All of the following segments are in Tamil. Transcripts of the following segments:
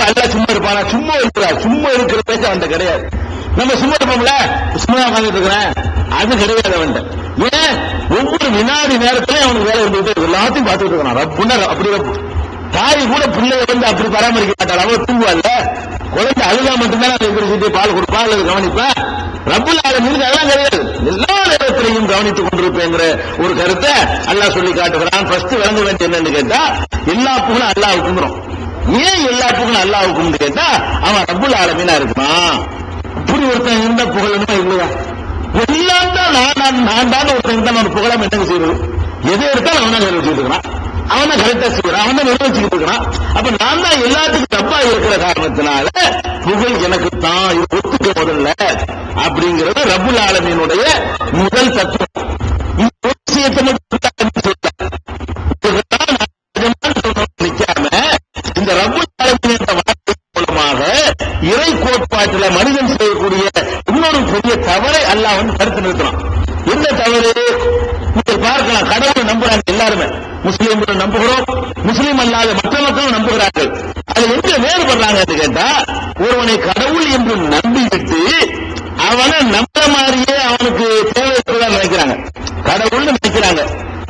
அல்லாஹ் சும்மா இருப்பானா? சும்மா இருக்கிறார். சும்மா இருக்கிற பேச்சு அவன்கிட்ட கிடையாது. நம்ம சும்மா இருப்போம்ல, சும்மா உட்கார்ந்துட்டு இருக்கிறேன், அது கிடையாது அவன்கிட்ட. ஏன்? ஒவ்வொரு வினாடி நேரத்திலையும் அவனுக்கு வேலை இருந்துட்டு எல்லாத்தையும் பார்த்துட்டு இருக்கான். ரப்புன்னா அப்படி தாய் கூட பிள்ளைய வந்து அப்படி பராமரிக்க மாட்டாள். அவன் தூங்குவாள்ல, குழந்தை அழுதா மட்டும்தான் அதை பால் கொடுப்பா அல்லது கவனிப்பா. ரப்புல் ஆலமீன் அதெல்லாம் கிடையாது. எல்லா நேரத்திலையும் கவனித்துக் கொண்டிருப்பேங்கிற ஒரு கருத்தை அல்லாஹ் சொல்லி காட்டுகிறான். ஃபர்ஸ்ட் விளங்க வேண்டிய என்னன்னு கேட்டா, எல்லா புகழும் அல்லாஹ்வுக்குங்கிறோம். ஏன் எல்லா புகழும் அல்லாஹ்வுக்குன்னு கேட்டா, அவன் ரப்புல் ஆலமீனா இருக்கான். இப்படி ஒருத்தன் இருந்த புகழணுமா இல்லையா? எல்லாம் தான் நான் தான் ஒருத்தன் தான் ஒரு புகழாம என்னங்க செய்யறது? எதை எடுத்தாலும் அவன் தான் வச்சுட்டு இருக்கிறான், அவன் தான் கரெக்டா செய்யறான், அவன் தான் நிர்வகிச்சுட்டு இருக்கிறான். அப்ப நான் தான் எல்லாத்துக்கும் தப்பா இருக்கிற காரணத்தினால புகழ் எனக்கு தான், இது ஒத்துக்க முதல்ல அப்படிங்கிறது ரப்புல் ஆலமீனுடைய முதல் தத்துவம். இந்த விஷயத்தை நிக்காம இந்த ரப்புல் ஆலமீன் என்ற வார்த்தை மூலமாக இறை கோட்பாட்டில் மனிதன் செய்யக்கூடிய இன்னொரு பெரிய தவறை அல்லாஹ் வந்து தடுத்து நிறுத்தலாம். என்ன தவறு? நீங்கள் பார்க்கலாம், கடவுளை நம்புறாங்க எல்லாருமே. முஸ்லீம்கள் நம்புகிறோம், முஸ்லீம் அல்லாத மற்ற மக்களும் நம்புகிறார்கள். அது எங்க வேறுபடுறாங்க கேட்டா, ஒருவனை கடவுள் என்று நம்பிவிட்டு அவனை நம்ப மாதிரியே அவனுக்கு தேவை இருப்பதாக நினைக்கிறாங்க. கடவுள்னு நினைக்கிறாங்க.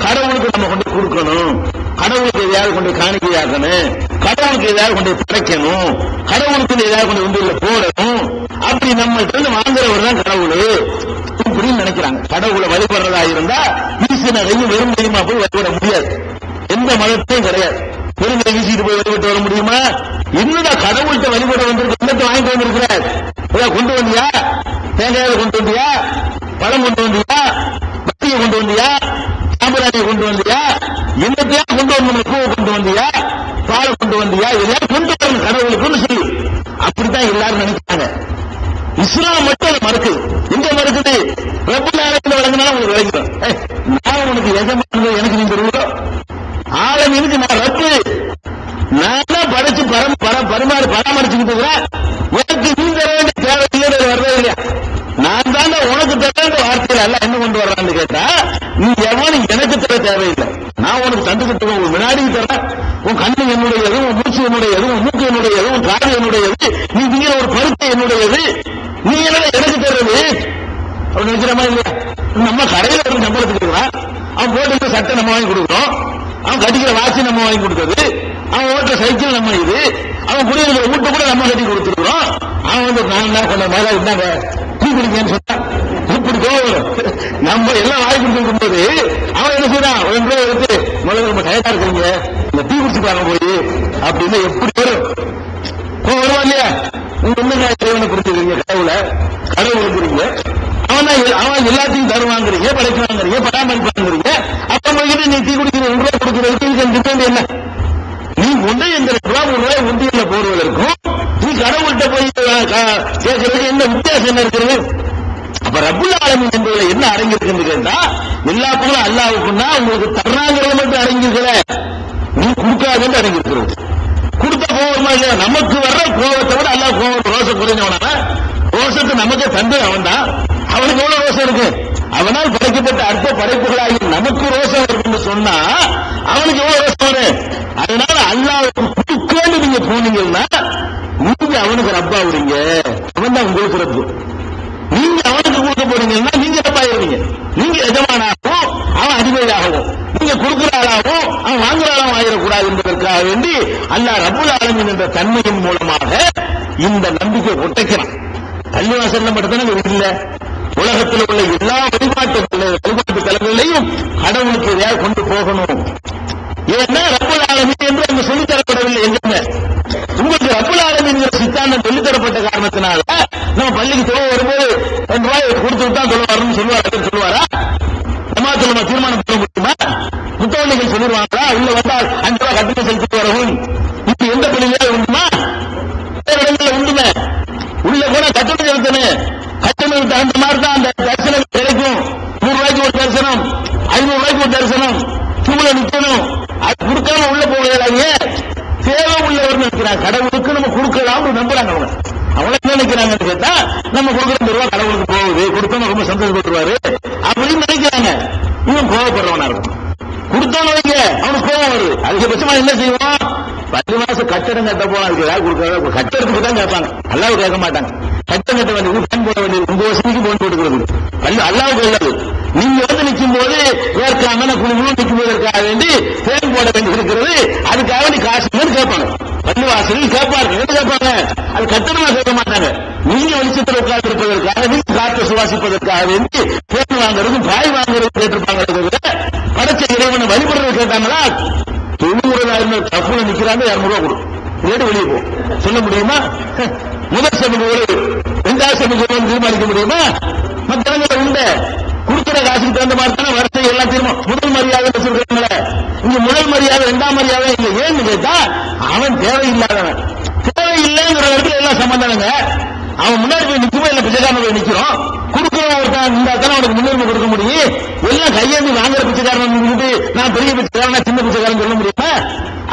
கடவுளுக்கு நம்ம கொண்டு கொடுக்கணும், கடவுளுக்கு எதையாவது கொண்டு காணிக்கையாக்கணும், கடவுளுக்கு எதையாவது கொண்டு படைக்கணும், கடவுளுக்கு எதையாவது கொண்டு உண்டியில போடணும், அப்படி நம்மள்கிட்ட இருந்து வாங்குறவர் தான் கடவுள் இப்படின்னு நினைக்கிறாங்க. கடவுளை வழிபடுறதா இருந்தா வீசின கையும் வெறும் கையுமா போய் வழிபட முடியாது. எந்த மதத்தையும் கிடையாது. வெறும் கை வீசிட்டு போய் வழிபட்டு வர முடியுமா? என்னடா கடவுள்கிட்ட வழிபட வந்திருக்க, என்னத்தை வாங்கிட்டு வந்திருக்கிறார்? கொண்டு வந்தியா? தேங்காயை கொண்டு வந்தியா? பழம் கொண்டு வந்தியா? பத்தியை கொண்டு வந்தியா? சாம்பிராணியை கொண்டு வந்தியா? என்னத்தையா கொண்டு வந்து பூவை கொண்டு வந்தியா? பாலை கொண்டு வந்தியா? இதெல்லாம் கொண்டு வரணும் கடவுளுக்குன்னு சொல்லி அப்படித்தான் எல்லாரும் நினைக்கிறாங்க. இஸ்லாம் மட்டும் அதை மறுக்குது. எங்க மறுக்குது? ரப்புல் ஆலமீன் வழங்கினாலும் உங்களுக்கு விளங்கிடும். நான் உனக்கு எஜமானது, எனக்கு நீ தெரியுதோ? ஆலமீனுக்கு நான் ரப்பு, நான் தான் படைச்சு பராமரிச்சுக்கிட்டு இருக்கிறேன். எனக்கு நீ தர வேண்டிய தேவை இல்லை, வரவே இல்லையா? நான் தானே உனக்கு தர வேண்டிய வார்த்தையில் எல்லாம் என்ன கொண்டு வர்றான்னு கேட்டா, நீ எவனும் எனக்கு தர தேவையில்லை. நான் உனக்கு தந்துக்கிட்டு உன் வினாடிக்கு தரேன். உன் கண்ணு என்னுடையது, உன் மூச்சு என்னுடையது, உன் மூக்கு என்னுடையது, உன் காது என்னுடையது, நீ திங்கிற ஒரு பருத்தை என்னுடையது. நீ என்ன எனக்கு தர்றது அப்படி நினைக்கிறமா இல்லையா? நம்ம கடையில் ஒரு சம்பளத்துக்கு இருக்கிறான், அவன் போட்டுக்கிற சட்டை நம்ம வாங்கி கொடுக்குறோம், அவன் கட்டிக்கிற வாட்சி நம்ம வாங்கி கொடுத்தது, அவன் ஓட்டுற சைக்கிள் நம்ம இது, அவன் குடியிருக்கிற வீட்டை கூட நம்ம கட்டி கொடுத்துருக்கிறோம். அவன் வந்து நான் கொஞ்சம் மேல இருந்தாங்க டீ குடிக்கன்னு சொன்னா இப்படி கோவம். நம்ம எல்லாம் வாங்கி கொடுத்துருக்கும் போது அவன் என்ன செய்யறான்? 2 ரூபாய் எடுத்து முதல்ல ரொம்ப டயர்டா இருக்கிறீங்க, இந்த டீ குடிச்சுக்காங்க போய் அப்படின்னு எப்படி வரும்? வருவா இல்லையா? நீங்க என்ன இறைவனை புரிஞ்சுக்கிறீங்க, கடவுளை புரியுங்க. அவன் எல்லாத்தையும் தருவாங்கிறீங்க, படைக்குவாங்கிறீங்க, பராமரிப்பாங்கிறீங்க. அப்ப போய்கிட்டு நீ டீ குடிக்கிற 2 ரூபாய் கொடுக்குறதுக்கு என்ன? நீ ஒன்றை இந்த 2 ரூபாய் 3 ரூபாய் உண்டியல்ல போடுவதற்கும் நீ கடவுள்கிட்ட போய் கேட்கறதுக்கு என்ன வித்தியாசம் என்ன இருக்கிறது? அப்ப ரப்புல் ஆலமீன் என்பதுல என்ன அடங்கியிருக்குன்னு கேட்டா, எல்லா புகழும் அல்லாஹ்வுக்குன்னா உங்களுக்கு தர்றாங்கிறத மட்டும் அடங்கியிருக்கிற, நீ கொடுக்காதுன்னு அடங்கியிருக்கிறது. கொடுத்த கோவமா இல்லையா? நமக்கு வர்ற கோவத்தை விட அல்லாஹ் கோவம் ரோசம் குறைஞ்சவனா? ரோசத்தை நமக்கு தந்து அவன் தான். அவனுக்கு எவ்வளவு ரோசம் இருக்கு? அவனால் படைக்கப்பட்ட அற்ப படைப்புகளாகி நமக்கு ரோசம் இருக்குன்னு சொன்னா அவனுக்கு எவ்வளவு ரோசம் வரும்? அதனால அல்லாஹ்வுக்கு கொடுக்கன்னு நீங்க போனீங்கன்னா நீங்க அவனுக்கு ரப்பா விடுங்க, அவன் தான் உங்களுக்கு ரப்பு. நீங்க அவனுக்கு கொடுக்க போறீங்கன்னா நீங்க ரப்பாயிருவீங்க. நீங்க எஜமானாகவும் அவன் அதிபதியாகவும், நீங்க கொடுக்கிற ஆளாகவும் அவன் வாங்குற ஆளாகவும் ஆயிடக்கூடாது என்பதற்காக வேண்டி அல்லாஹ் ரப்புல் ஆலமீன் என்ற தன்மையின் மூலமாக இந்த நம்பிக்கை ஒட்டைக்கிறான். பள்ளிவாசல்ல மட்டும்தானே இல்ல, உலகத்தில் உள்ள எல்லா வழிபாட்டு தலங்களையும் கடவுளுக்கு எதையாவது கொண்டு போகணும். ஏன்னா ரப்புல் ஆலமீன் என்று அங்கு சொல்லித் தரப்படவில்லை. எங்க உங்களுக்கு ரப்புல் ஆலமீன் சித்தாந்தம் சொல்லித் தரப்பட்ட காரணத்தினால நம்ம பள்ளிக்கு தொழில் வரும்போது 2 ரூபாய் கொடுத்து விட்டா தொழில் வரணும்னு சொல்லுவாரா? நம்ம தீர்மானம் பண்ண முடியுமா? முத்தவள்ளிகள் சொல்லிடுவாங்களா? உள்ள வந்தால் 5 ரூபாய் கட்டணம் செலுத்திட்டு வரவும் இப்ப எந்த பள்ளியிலே உண்டுமா? இடங்களில் உண்டுமே. உள்ள கூட கட்டணம் செலுத்தணும். கட்டணம் தகுந்த மாதிரி தான் அந்த தரிசனம் கிடைக்கும். 100 ரூபாய்க்கு ஒரு தரிசனம், 500 ரூபாய்க்கு ஒரு தரிசனம், கியூல நிக்கணும். அது கொடுக்காம உள்ள போகலாங்க. தேவை உள்ளவர் நினைக்கிறாங்க. கடவுளுக்கு நம்ம கொடுக்கலாம் நம்புறாங்க. அவங்கள என்ன நினைக்கிறாங்கன்னு கேட்டா, நம்ம கொடுக்குற ரூபாய் கடவுளுக்கு போகுது, கொடுத்தோம் ரொம்ப சந்தோஷப்பட்டுருவாரு அப்படின்னு நினைக்கிறாங்க. இவன் கோவப்படுறவனா இருக்கும். கொடுத்தோன்னு வைங்க அவனுக்கு கோவம் வருது. அதிகபட்சமா என்ன செய்வோம்? 10 மாசம் கட்டடம் கட்ட போனா அதுக்கு ஏதாவது கொடுக்கறதா, கட்டடத்துக்கு தான் கேட்பாங்க, அல்லாஹ் கேட்க மாட்டாங்க. கட்டம் கட்ட வேண்டியது, ஃபேன் போட வேண்டியது, உங்க வசதிக்கு போன் போட்டுக்கிறது அல்லாஹ்வுக்கு உள்ளது. நீங்க வந்து நிற்கும் போது ஏற்காம குழுவும் நிற்கும் போதற்காக வேண்டி ஃபேன் போட வேண்டி இருக்கிறது, அதுக்காக வேண்டி காசு கேட்பாங்க. பள்ளிவாசலில் கேட்பார்கள். என்ன கேட்பாங்க? அது கட்டணமா கேட்க மாட்டாங்க. நீங்க வெளிச்சத்தில் உட்கார்ந்து இருப்பதற்காக, நீங்க காற்று சுவாசிப்பதற்காக வேண்டி ஃபேன் வாங்குறதும் பாய் வாங்குறதும் கேட்டிருப்பாங்க. படைச்ச இறைவனை வழிபடுறது கேட்டாங்களா? தொழுகிறதா இருந்த தப்புல நிக்கிறாங்க, 200 ரூபாய் கொடு, ரேட்டு வெளியே போ சொல்ல முடியுமா? முதல் சபைக்கு 2வது சபைக்கு தீர்மானிக்க முடியுமா? மற்ற இடங்களை உண்டு கொடுக்கிற காசுக்கு தகுந்த மாதிரி தானே வரிசை எல்லாம் தீர்மானம். முதல் மரியாதை வச்சிருக்காங்களே, இங்க முதல் மரியாதை 2ஆம் மரியாதை இல்ல. ஏன்னு கேட்டா அவன் தேவையில்லாதவன். தேவையில்லைங்கிற இடத்துல எல்லாம் சம்பந்தங்க. அவன் முன்னாடி போய் நிற்குமோ இல்ல பிச்சைக்காரன் போய் நிக்கிறோம். கொடுக்கிறவன் ஒருத்தான் இருந்தா தானே அவனுக்கு முன்னுரிமை கொடுக்க முடியும். எல்லாம் கையேந்தி வாங்குற பிச்சைக்காரன் நான் பெரிய பிச்சைக்காரன் சின்ன பிச்சைக்காரன் சொல்ல முடியுமா?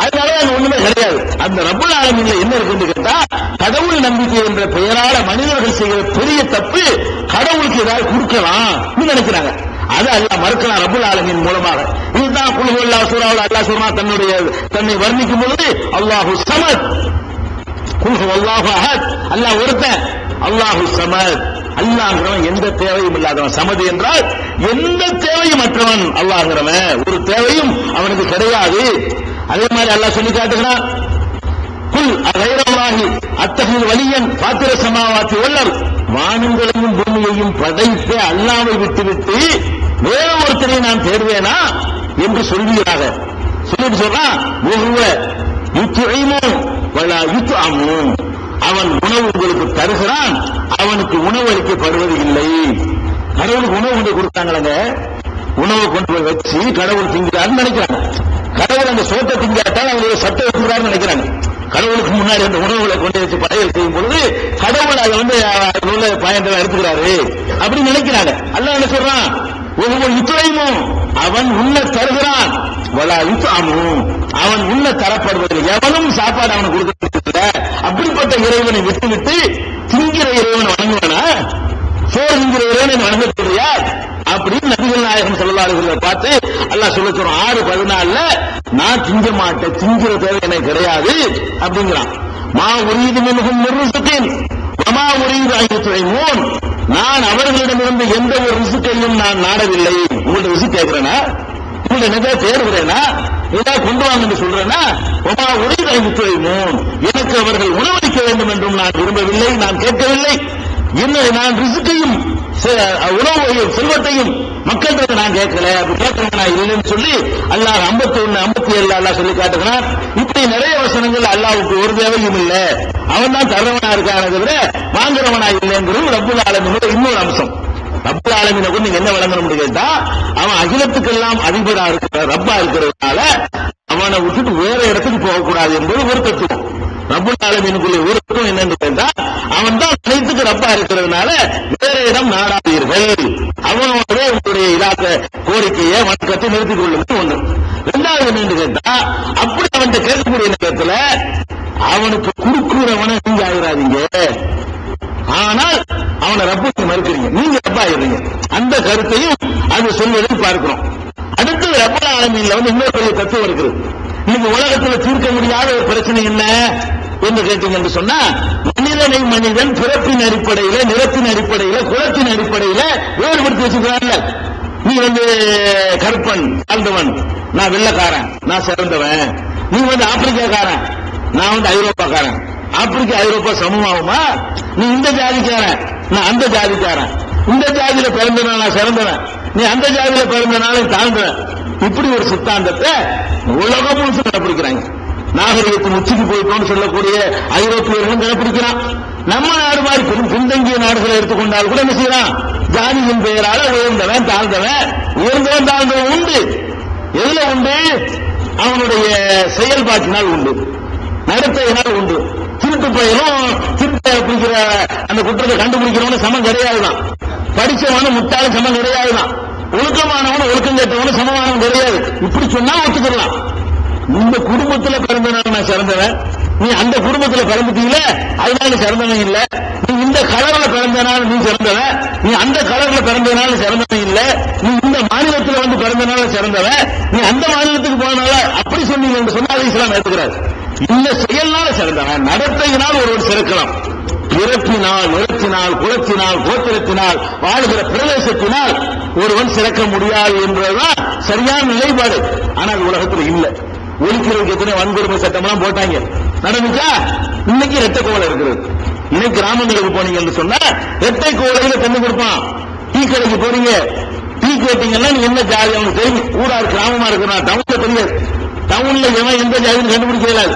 அதனால அது ஒண்ணுமே கிடையாது. அந்த ரப்புல் ஆலமீன்ல என்ன இருக்குன்னு கேட்டா, கடவுள் நம்பிக்கை என்ற பெயரால மனிதர்கள் செய்கிற பெரிய தப்பு கடவுளுக்கு ஏதாவது கொடுக்கலாம் நினைக்கிறாங்க. அது அல்லாஹ் மறுக்கலாம் ரப்புல் ஆலமீன் மூலமாக. இதுதான் குல் ஹுவல்லாஹு சூராவுல அல்லாஹ் சொல்றான், தன்னை வர்ணிக்கும் பொழுது அல்லாஹு ஸமத், குல் ஹுவல்லாஹு அஹத், அல்லாஹ் ஒருத்தன், அல்லாஹு ஸமத், அல்லாஹ்ங்கிறவன் எந்த தேவையும் இல்லாதவன். சமது என்றால் எந்த தேவையும் மற்றவன். அல்லாஹ்ங்கிறவன் ஒரு தேவையும் அவனுக்கு கிடையாது. அதே மாதிரி அல்லாஹ் சொல்லி காட்டுகிறான், குல் அகைரல்லாஹி அத்தஹில் வலியன் ஃபாத்திர ஸமாவாத்தி வல் அர்த், வானங்களையும் பூமியையும் படைத்த அல்லாஹ்வை விட்டுவிட்டு வேற ஒருத்தரை நான் தேடுவேனா என்று சொல்வீராக. சொல்லிட்டு சொல்றான், யுத்இமு வலா யுத்அமு, அவன் உணவு உங்களுக்கு தருகிறான், அவனுக்கு உணவு அளிக்கப்படுவது இல்லை. கடவுளுக்கு உணவு கொண்டு கொடுத்தாங்களங்க, உணவை கொண்டு போய் வச்சு கடவுள் திங்கிறான்னு நினைக்கிறாங்க. கடவுள் அந்த சோத்தை திங்காட்டால் அவங்களுக்கு சட்டை வச்சுக்கிறான்னு நினைக்கிறாங்க. கடவுளுக்கு முன்னாடி அந்த உணவுகளை கொண்டு வச்சு படையல் செய்யும் பொழுது கடவுள் அதை வந்து உள்ள பயன்களை எடுத்துக்கிறாரு அப்படின்னு நினைக்கிறாங்க. அல்லாஹ் என்ன சொல்றான், ஒவ்வொரு யுத்இமும், அவன் உண்ண தருகிறான், வலா யுத்அமு, அவன் உண்ண தரப்படுவதில்லை. எவனும் சாப்பாடு அவனுக்கு கொடுக்கறதில்லை. அப்படிப்பட்ட இறைவனை விட்டுவிட்டு திங்கிற இறைவனை வணங்குவானா? சோறு திங்கிற இறைவனை வணங்க சொல்றியா? அப்படின்னு நபிகள் நாயகம் ஸல்லல்லாஹு அலைஹி வஸல்லம் பார்த்து அல்லாஹ் சொல்ல சொல்றான், 6:14 நான் திங்க மாட்டேன், திங்கிற தேவை எனக்கு கிடையாது அப்படிங்கிறான். மா உரீது மின்ஹும் மின் ரிஸ்கின் வமா உரீது அன் யுத்இமூன், நான் அவர்களிடமிருந்து எந்த ஒரு ரிஸ்கையும் நான் நாடவில்லை. உங்கள்ட்ட ரிஸ்க் கேட்கிறேனா? உங்கள்ட்ட நிறைய தேடுகிறேனா? ஏதாவது கொண்டு வாங்க என்று சொல்றேன்னா, வமா உரீது அன் யுத்இமூன், எனக்கு அவர்கள் உணவளிக்க வேண்டும் என்றும் நான் விரும்பவில்லை, நான் கேட்கவில்லை. என்ன, நான் ரிஸ்கையும் உணவையும் செல்வத்தையும் மக்கள்கிட்ட நான் கேட்கல, அப்படி கேட்கறேன் நான் இல்லைன்னு சொல்லி அல்லாஹ் 51, 57 அல்லாஹ் சொல்லி காட்டுகிறான். இப்படி நிறைய வசனங்கள் அல்லாஹ்வுக்கு ஒரு தேவையும் இல்லை, அவன் தான் தர்றவனா இருக்கானே தவிர வாங்குறவனா இல்லைங்கிறது ரப்புல் ஆலமீனோட இன்னொரு அம்சம். ரப்புல் ஆலமீனை கூட நீங்க என்ன வழங்கணும்னு கேட்டா, அவன் அகிலத்துக்கெல்லாம் அதிபரா இருக்கிற ரப்பா இருக்கிறதுனால அவனை விட்டுட்டு வேற இடத்துக்கு போகக்கூடாது என்பது ஒரு தத்துவம். ரப்புல் ஆலமீனுக்குள்ள ஒரு தத்துவம் என்னன்னு கேட்டா, அவன் தான் அனைத்துக்கு ரப்பா இருக்கிறதுனால வேற இடம் நாடாதீர்கள், அவனோட உங்களுடைய இலாக்க கோரிக்கையை வணக்கத்தை நிறுத்திக் கொள்ளும் ஒண்ணு. 2வது என்னன்னு கேட்டா, அப்படி அவன் கேட்கக்கூடிய நேரத்தில் அவனுக்கு குறுக்குறவனை நீங்க ஆகிறாதீங்க, ஆனால் அவனை ரப்பை மறுக்கிறீங்க, நீங்க ரப்பா ஆகிறீங்க. அந்த கருத்தையும் அது சொல்வதை பார்க்கிறோம். அடுத்து ரப்புல் ஆலமீன்ல இன்னொரு பெரிய தத்துவம் இருக்குது. இன்னைக்கு உலகத்தில் தீர்க்க முடியாத ஒரு பிரச்சனை என்ன என்று கேட்டீங்க என்று சொன்னா, மனிதனை மனிதன் பிறப்பின் அடிப்படையில, நிறத்தின் அடிப்படையில, குலத்தின் அடிப்படையில வேறுபடுத்தி வச்சுக்கிறாங்க. நீ கருப்பன் தாழ்ந்தவன், நான் வெள்ளக்காரன், நான் சிறந்தவன். நீ ஆப்பிரிக்காக்காரன், நான் ஐரோப்பாக்காரன். ஆப்பிரிக்கா ஐரோப்பா சமமாகுமா? நீ இந்த ஜாதிக்காரன், நான் அந்த ஜாதிக்காரன். இந்த ஜாதியில பிறந்தவன் நான் சிறந்தவன், நீ அந்த ஜாதியில பிறந்தனால தாழ்ந்தவன். இப்படி ஒரு சித்தாந்தத்தை உலகம் முழுசு கடைபிடிக்கிறாங்க. நாகரிகத்தின் உச்சிக்கு போயிட்டோம்னு சொல்லக்கூடிய ஐரோப்பியர்களும் கடைபிடிக்கிறான். நம்ம நாடு மாதிரி பின்தங்கிய நாடுகளை எடுத்துக்கொண்டால் கூட என்ன செய்யலாம், ஜாதியின் பெயரால உயர்ந்தவன் தாழ்ந்தவன், உயர்ந்தவன் தாழ்ந்தவன் உண்டு. எதுல உண்டு? அவனுடைய செயல்பாட்டினால் உண்டு, நடத்தையினால் உண்டு. திருட்டு பயிலும் திருட்ட பிடிக்கிற அந்த குற்றத்தை கண்டுபிடிக்கிறவனு சமம் கிடையாதுதான். படிச்சவனும் முட்டாளும் சமம் கிடையாதுதான். ஒழுக்கமானவனும் ஒழுக்கம் கேட்டவனும் சமமானவன் கிடையாது. இப்படி சொன்னா ஒத்துக்கலாம். இந்த குடும்பத்துல பிறந்தனால நான் சிறந்தவன், நீ அந்த குடும்பத்துல பிறந்துட்டீங்கள அதனால நீ சிறந்தவன் இல்ல. நீ இந்த கலர்ல பிறந்தனால நீ சிறந்தவன், நீ அந்த கலர்ல பிறந்தனால சிறந்தவன் இல்ல. நீ இந்த மாநிலத்தில் பிறந்தனால சிறந்தவன், நீ அந்த மாநிலத்துக்கு போனனால அப்படி சொன்னீங்க என்று சொன்னா இஸ்லாம் ஏத்துக்கிறாரு. இந்த செயல்னால சிறந்தவன், நடத்தையினால் ஒருவன் சிறக்கலாம். பிறப்பினால், நிறத்தினால், குலத்தினால், கோத்திரத்தினால், வாழ்கிற பிரதேசத்தினால் ஒருவன் சிறக்க முடியாது என்பதுதான் சரியான நிலைப்பாடு. ஆனால் உலகத்தில் இல்ல. ஒழிக்கிறதுக்கு எத்தனை வன்கொடுமை சட்டம்லாம் போட்டாங்க, நடந்துச்சா? இன்னைக்கு இரட்டை கோவலை இருக்கிறது. இன்னைக்கு கிராமங்களுக்கு போனீங்கன்னு சொன்னா இரட்டை கோவலையில தண்ணி கொடுப்பான். டீ கடைக்கு போறீங்க, டீ கேட்டீங்கன்னா நீ என்ன ஜாதி அவனுக்கு தெரியும். ஊரா கிராமமா இருக்கிறான், டவுன்ல தெரியாது. டவுன்ல எவன் எந்த ஜாதின்னு கண்டுபிடிக்க இயலாது.